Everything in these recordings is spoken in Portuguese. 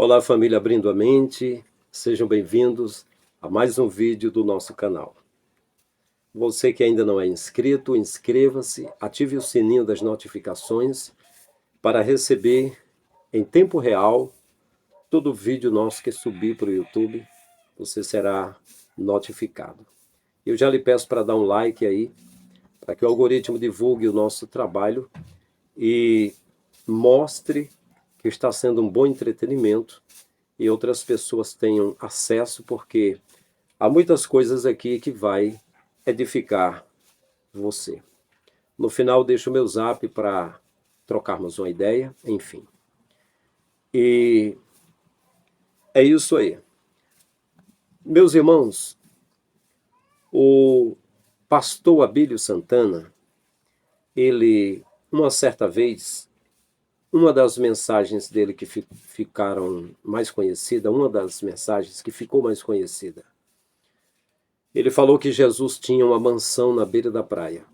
Olá, família Abrindo a Mente, sejam bem-vindos a mais um vídeo do nosso canal. Você que ainda não é inscrito, inscreva-se, ative o sininho das notificações para receber em tempo real todo vídeo nosso que subir para o YouTube, você será notificado. Eu já lhe peço para dar um like aí, para que o algoritmo divulgue o nosso trabalho e mostre que está sendo um bom entretenimento e outras pessoas tenham acesso, porque há muitas coisas aqui que vai edificar você. No final deixo o meu zap para trocarmos uma ideia, enfim. E é isso aí. Meus irmãos, o pastor Abílio Santana, ele, uma certa vez, uma das mensagens dele que ficaram mais conhecida, uma das mensagens que ficou mais conhecida, ele falou que Jesus tinha uma mansão na beira da praia.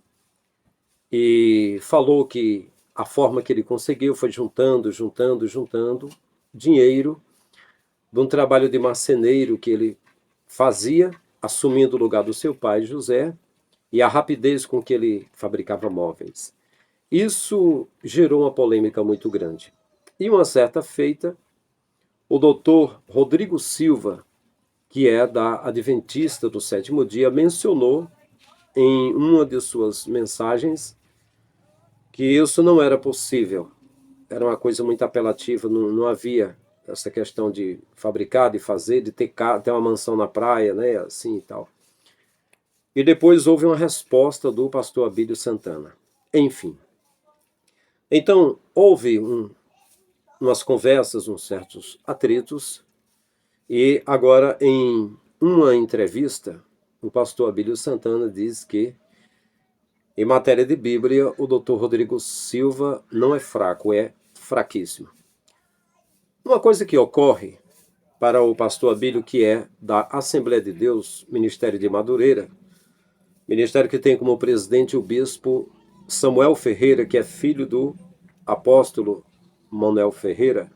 E falou que a forma que ele conseguiu foi juntando dinheiro de um trabalho de marceneiro que ele fazia, assumindo o lugar do seu pai, José, e a rapidez com que ele fabricava móveis. Isso gerou uma polêmica muito grande. E uma certa feita, o doutor Rodrigo Silva, que é da Adventista do Sétimo Dia, mencionou em uma de suas mensagens que isso não era possível. Era uma coisa muito apelativa, não havia essa questão de fabricar, de fazer, de ter uma mansão na praia, né, assim e tal. E depois houve uma resposta do pastor Abílio Santana. Enfim. Então, houve umas conversas, uns certos atritos, e agora, em uma entrevista, o pastor Abílio Santana diz que, em matéria de Bíblia, o doutor Rodrigo Silva não é fraco, é fraquíssimo. Uma coisa que ocorre para o pastor Abílio, que é da Assembleia de Deus, Ministério de Madureira, ministério que tem como presidente o bispo Samuel Ferreira, que é filho do apóstolo Manuel Ferreira,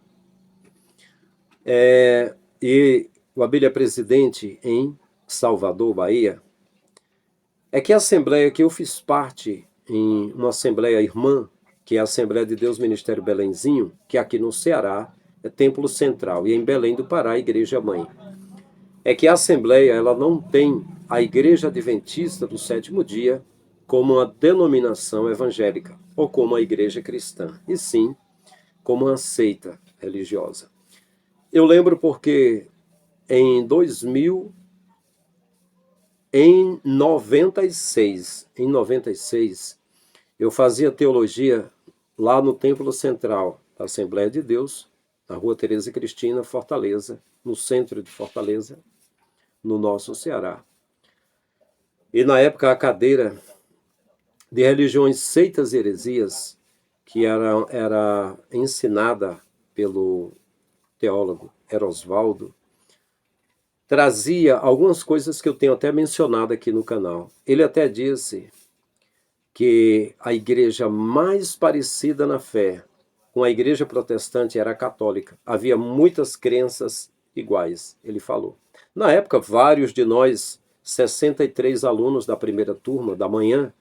e o Abílio é presidente em Salvador, Bahia. É que a Assembleia que eu fiz parte, em uma Assembleia irmã, que é a Assembleia de Deus Ministério Belenzinho, que aqui no Ceará é Templo Central, e em Belém do Pará, Igreja Mãe. É que a Assembleia ela não tem a Igreja Adventista do Sétimo Dia como uma denominação evangélica, ou como a Igreja Cristã, e sim como uma seita religiosa. Eu lembro porque em 2000, em 96, eu fazia teologia lá no Templo Central da Assembleia de Deus, na Rua Tereza Cristina, Fortaleza, no centro de Fortaleza, no nosso Ceará. E na época a cadeira de religiões, seitas e heresias, que era ensinada pelo teólogo Erosvaldo, trazia algumas coisas que eu tenho até mencionado aqui no canal. Ele até disse que a igreja mais parecida na fé com a igreja protestante era a católica. Havia muitas crenças iguais, ele falou. Na época, vários de nós, 63 alunos da primeira turma da manhã,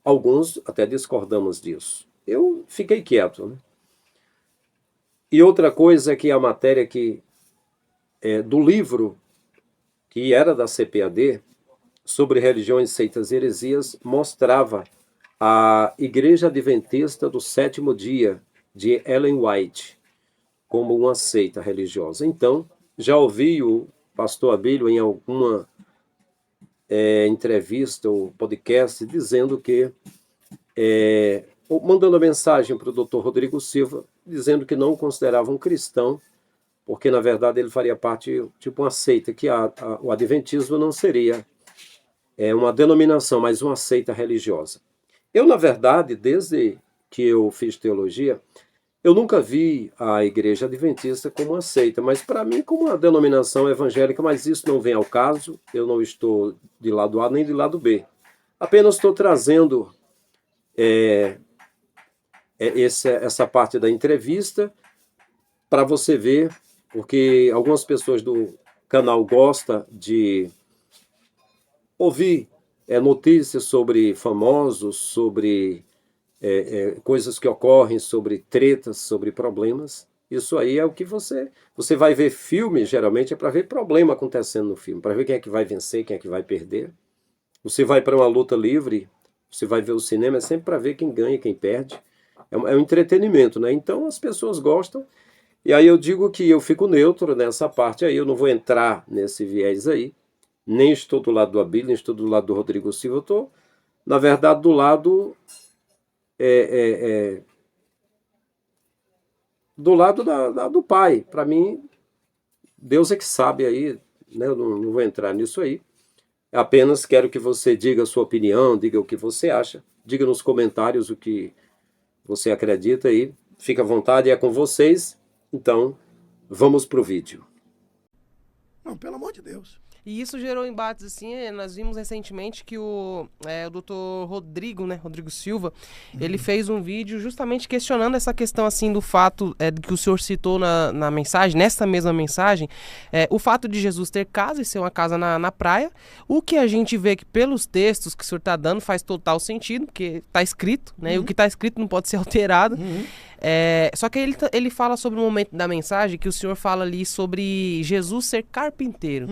alguns até discordamos disso. Eu fiquei quieto, né? E outra coisa é que a matéria do livro, que era da CPAD, sobre religiões, seitas e heresias, mostrava a Igreja Adventista do Sétimo Dia, de Ellen White, como uma seita religiosa. Então, já ouvi o pastor Abílio em alguma entrevista ou podcast dizendo que, mandando mensagem para o Dr. Rodrigo Silva, dizendo que não o considerava um cristão, porque na verdade ele faria parte, tipo uma seita, que o adventismo não seria uma denominação, mas uma seita religiosa. Eu, na verdade, desde que eu fiz teologia, eu nunca vi a Igreja Adventista como uma seita, mas para mim como uma denominação evangélica, mas isso não vem ao caso, eu não estou de lado A nem de lado B. Apenas estou trazendo essa parte da entrevista para você ver porque algumas pessoas do canal gostam de ouvir notícias sobre famosos, sobre coisas que ocorrem, sobre tretas, sobre problemas. Isso aí é o que você vai ver filme, geralmente é para ver problema acontecendo no filme, para ver quem é que vai vencer, quem é que vai perder. Você vai para uma luta livre, você vai ver o cinema, é sempre para ver quem ganha, quem perde. É um entretenimento, né? Então as pessoas gostam. E aí eu digo que eu fico neutro nessa parte aí, eu não vou entrar nesse viés aí. Nem estou do lado do Abílio, nem estou do lado do Rodrigo Silva. Eu estou, na verdade, do lado do lado do pai. Para mim, Deus é que sabe aí, né? Eu não vou entrar nisso aí. Apenas quero que você diga a sua opinião, diga o que você acha, diga nos comentários o que você acredita aí. Fica à vontade, é com vocês. Então, vamos pro vídeo. Não, pelo amor de Deus. E isso gerou embates, assim, nós vimos recentemente que o doutor Rodrigo, né, Rodrigo Silva, ele fez um vídeo justamente questionando essa questão, assim, do fato que o senhor citou na mensagem, nessa mesma mensagem, o fato de Jesus ter casa e ser uma casa na praia, o que a gente vê que pelos textos que o senhor está dando faz total sentido, porque está escrito, né, e o que está escrito não pode ser alterado. Só que ele fala sobre o momento da mensagem que o senhor fala ali sobre Jesus ser carpinteiro,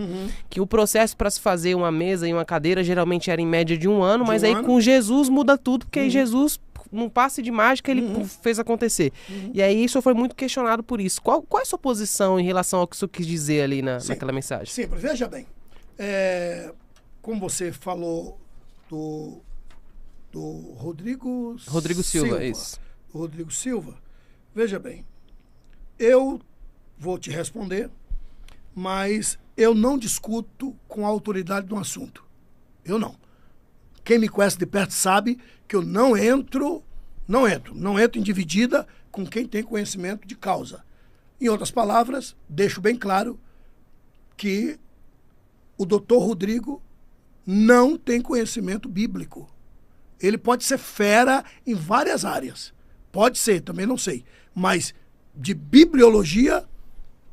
que o processo para se fazer uma mesa e uma cadeira geralmente era em média de um ano, mas aí com Jesus muda tudo, porque aí Jesus, num passe de mágica, ele fez acontecer. E aí isso foi muito questionado por isso. Qual é a sua posição em relação ao que o senhor quis dizer ali naquela mensagem? Sim, veja bem, como você falou do Rodrigo Silva, isso. Rodrigo Silva, veja bem, eu vou te responder, mas eu não discuto com a autoridade do assunto. Eu não. Quem me conhece de perto sabe que eu não entro em dividida com quem tem conhecimento de causa. Em outras palavras, deixo bem claro que o doutor Rodrigo não tem conhecimento bíblico. Ele pode ser fera em várias áreas. Pode ser, também não sei. Mas de bibliologia,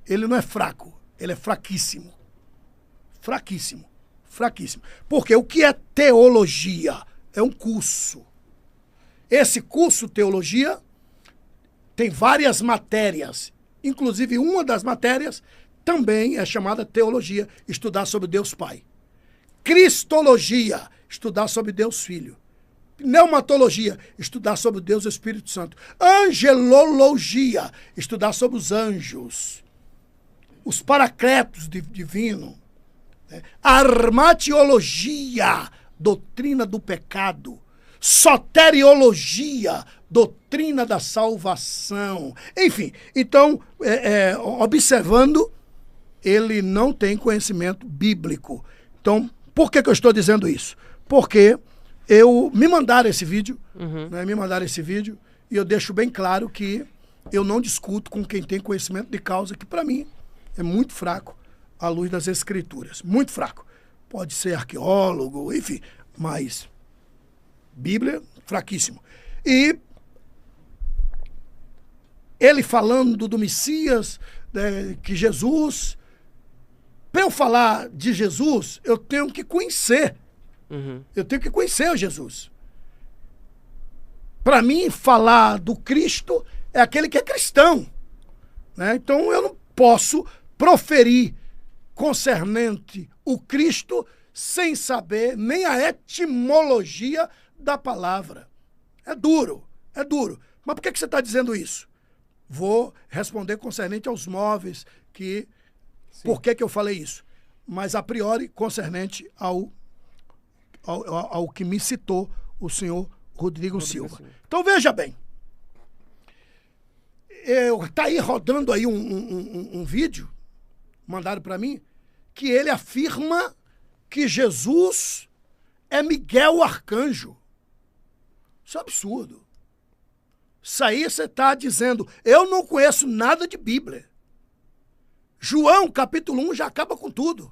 ele não é fraco. Ele é fraquíssimo. Fraquíssimo. Fraquíssimo. Porque o que é teologia? É um curso. Esse curso teologia tem várias matérias. Inclusive, uma das matérias também é chamada teologia, estudar sobre Deus Pai. Cristologia, estudar sobre Deus Filho. Pneumatologia, estudar sobre Deus Espírito Santo. Angelologia, estudar sobre os anjos. Os paracletos divino. Armatiologia, doutrina do pecado. Soteriologia, doutrina da salvação. Enfim, então, observando, ele não tem conhecimento bíblico. Então, por que eu estou dizendo isso? Porque me mandaram esse vídeo, e eu deixo bem claro que eu não discuto com quem tem conhecimento de causa, que para mim é muito fraco à luz das escrituras. Muito fraco. Pode ser arqueólogo, enfim, mas Bíblia, fraquíssimo. E ele falando do Messias, que Jesus, para eu falar de Jesus, eu tenho que conhecer. Eu tenho que conhecer o Jesus. Para mim, falar do Cristo é aquele que é cristão. Né? Então, eu não posso proferir concernente o Cristo sem saber nem a etimologia da palavra. É duro, é duro. Mas por que você está dizendo isso? Vou responder concernente aos móveis, por que eu falei isso? Mas, a priori, concernente ao que me citou o senhor Rodrigo Silva. Então, veja bem. Está aí rodando aí um vídeo, mandaram para mim, que ele afirma que Jesus é Miguel o Arcanjo. Isso é absurdo. Isso aí você está dizendo, eu não conheço nada de Bíblia. João, capítulo 1, já acaba com tudo.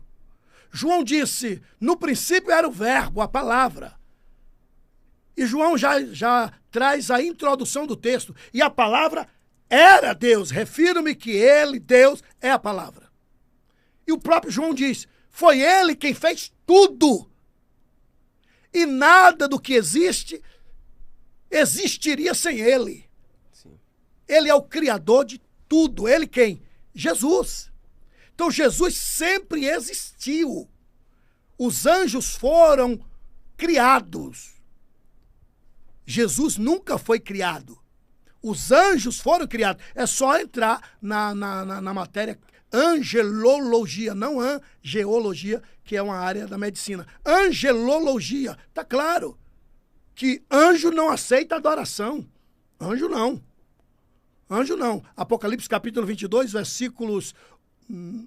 João disse, no princípio era o verbo, a palavra. E João já traz a introdução do texto. E a palavra era Deus. Refiro-me que ele, Deus, é a palavra. E o próprio João diz, foi ele quem fez tudo. E nada do que existe existiria sem ele. Sim. Ele é o criador de tudo. Ele quem? Jesus. Então Jesus sempre existiu. Os anjos foram criados. Jesus nunca foi criado. Os anjos foram criados. É só entrar na matéria angelologia, não angeologia, que é uma área da medicina. Angelologia. Está claro que anjo não aceita adoração. Anjo não. Anjo não. Apocalipse capítulo 22, versículos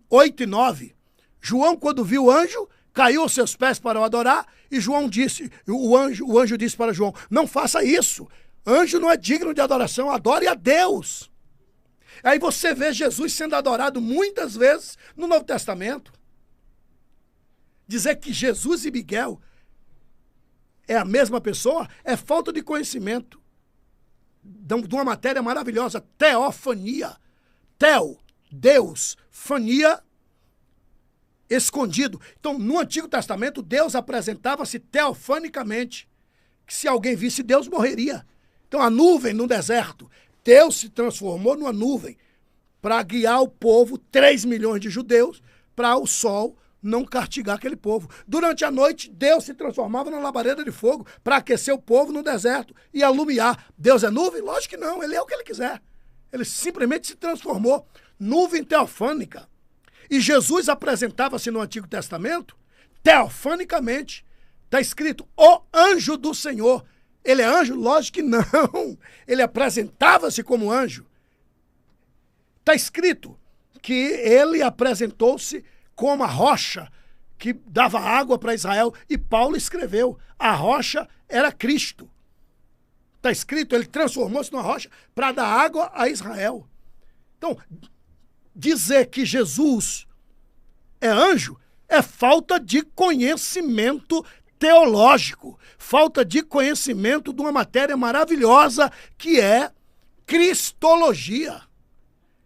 8 e 9. João, quando viu o anjo, caiu aos seus pés para o adorar, e João disse, o anjo disse para João, não faça isso. Anjo não é digno de adoração, adore a Deus. Aí você vê Jesus sendo adorado muitas vezes no Novo Testamento. Dizer que Jesus e Miguel é a mesma pessoa é falta de conhecimento de uma matéria maravilhosa, teofania. Teo, Deus, fania, escondido. Então, no Antigo Testamento, Deus apresentava-se teofanicamente, que se alguém visse Deus, morreria. Então, a nuvem no deserto, Deus se transformou numa nuvem para guiar o povo, 3 milhões de judeus, para o sol não castigar aquele povo. Durante a noite, Deus se transformava na labareda de fogo para aquecer o povo no deserto e alumiar. Deus é nuvem? Lógico que não, ele é o que ele quiser. Ele simplesmente se transformou. Nuvem teofânica. E Jesus apresentava-se no Antigo Testamento teofanicamente. Está escrito, o anjo do Senhor. Ele é anjo? Lógico que não. Ele apresentava-se como anjo. Está escrito que ele apresentou-se como a rocha que dava água para Israel. E Paulo escreveu, a rocha era Cristo. Está escrito, ele transformou-se numa rocha para dar água a Israel. Então, dizer que Jesus é anjo é falta de conhecimento teológico, falta de conhecimento de uma matéria maravilhosa que é cristologia.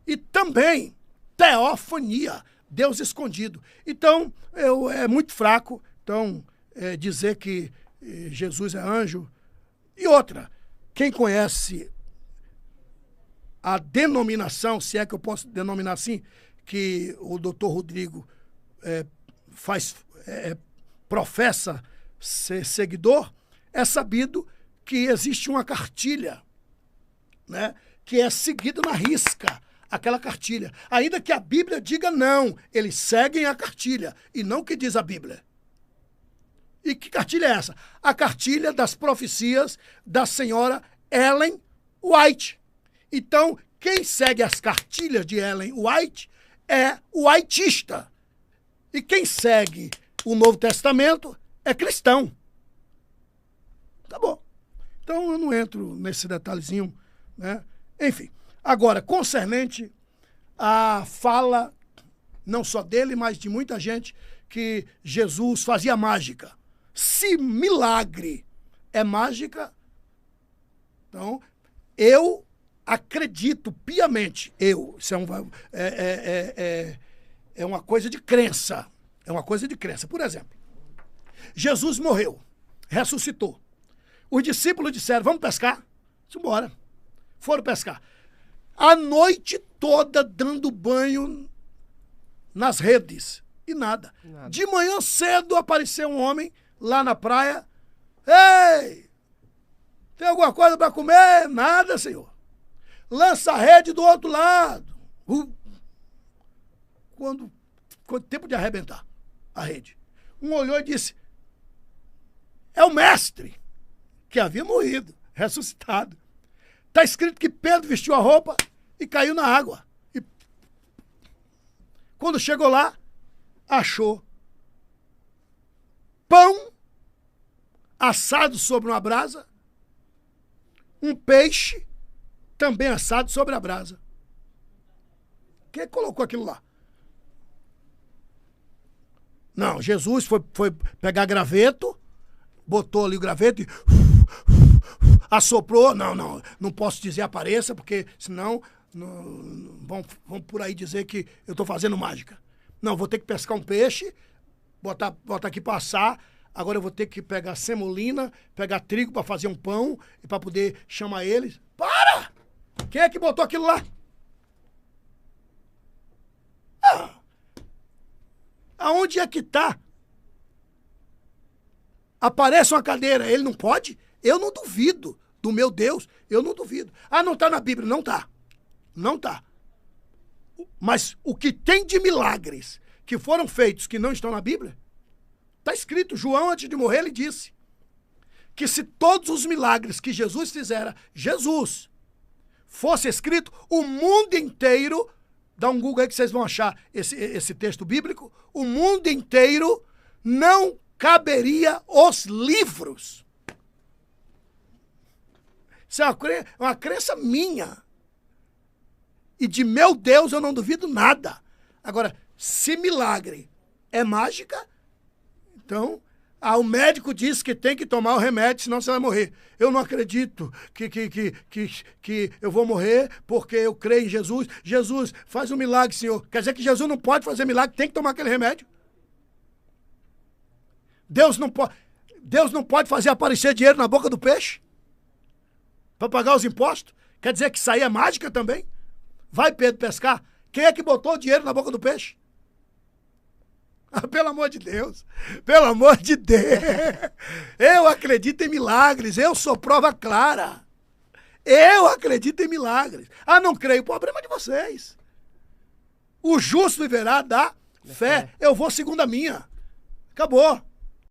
E também teofania, Deus escondido. Então, é muito fraco dizer que Jesus é anjo. E outra, quem conhece a denominação, se é que eu posso denominar assim, que o doutor Rodrigo professa ser seguidor, é sabido que existe uma cartilha, né, que é seguida na risca, aquela cartilha. Ainda que a Bíblia diga não, eles seguem a cartilha, e não o que diz a Bíblia. E que cartilha é essa? A cartilha das profecias da senhora Ellen White. Então, quem segue as cartilhas de Ellen White é o whiteista. E quem segue o Novo Testamento é cristão. Tá bom. Então, eu não entro nesse detalhezinho, né? Enfim. Agora, concernente à fala, não só dele, mas de muita gente, que Jesus fazia mágica. Se milagre é mágica, então, eu acredito piamente, isso é uma coisa de crença. É uma coisa de crença. Por exemplo, Jesus morreu, ressuscitou. Os discípulos disseram, vamos pescar? Vamos embora. Foram pescar. A noite toda dando banho nas redes. E nada. De manhã cedo apareceu um homem lá na praia. Ei! Tem alguma coisa para comer? Nada, Senhor. Lança a rede do outro lado. Quando tempo de arrebentar a rede. Um olhou e disse, é o mestre, que havia morrido, ressuscitado. Está escrito que Pedro vestiu a roupa e caiu na água. E quando chegou lá, achou pão assado sobre uma brasa, um peixe também assado sobre a brasa. Quem colocou aquilo lá? Não, Jesus foi pegar graveto, botou ali o graveto e assoprou. Não posso dizer apareça, porque senão vão por aí dizer que eu estou fazendo mágica. Não, vou ter que pescar um peixe, botar aqui para assar. Agora eu vou ter que pegar semolina, pegar trigo para fazer um pão e para poder chamar eles. Para! Quem é que botou aquilo lá? Aonde é que está? Aparece uma cadeira, ele não pode? Eu não duvido do meu Deus, eu não duvido. Ah, não está na Bíblia? Não está. Não está. Mas o que tem de milagres que foram feitos que não estão na Bíblia, está escrito. João, antes de morrer, ele disse que se todos os milagres que Jesus fizera, fosse escrito, o mundo inteiro, dá um Google aí que vocês vão achar esse texto bíblico, o mundo inteiro não caberia os livros. Isso é uma crença minha. E de meu Deus eu não duvido nada. Agora, se milagre é mágica, então o médico diz que tem que tomar o remédio, senão você vai morrer. Eu não acredito que eu vou morrer porque eu creio em Jesus. Jesus, faz um milagre, Senhor. Quer dizer que Jesus não pode fazer milagre, tem que tomar aquele remédio? Deus não pode fazer aparecer dinheiro na boca do peixe para pagar os impostos? Quer dizer que isso aí é mágica também? Vai, Pedro, pescar? Quem é que botou o dinheiro na boca do peixe? Pelo amor de Deus. Pelo amor de Deus. Eu acredito em milagres. Eu sou prova clara. Eu acredito em milagres. Não creio. Problema de vocês. O justo viverá da fé. Eu vou segundo a minha. Acabou.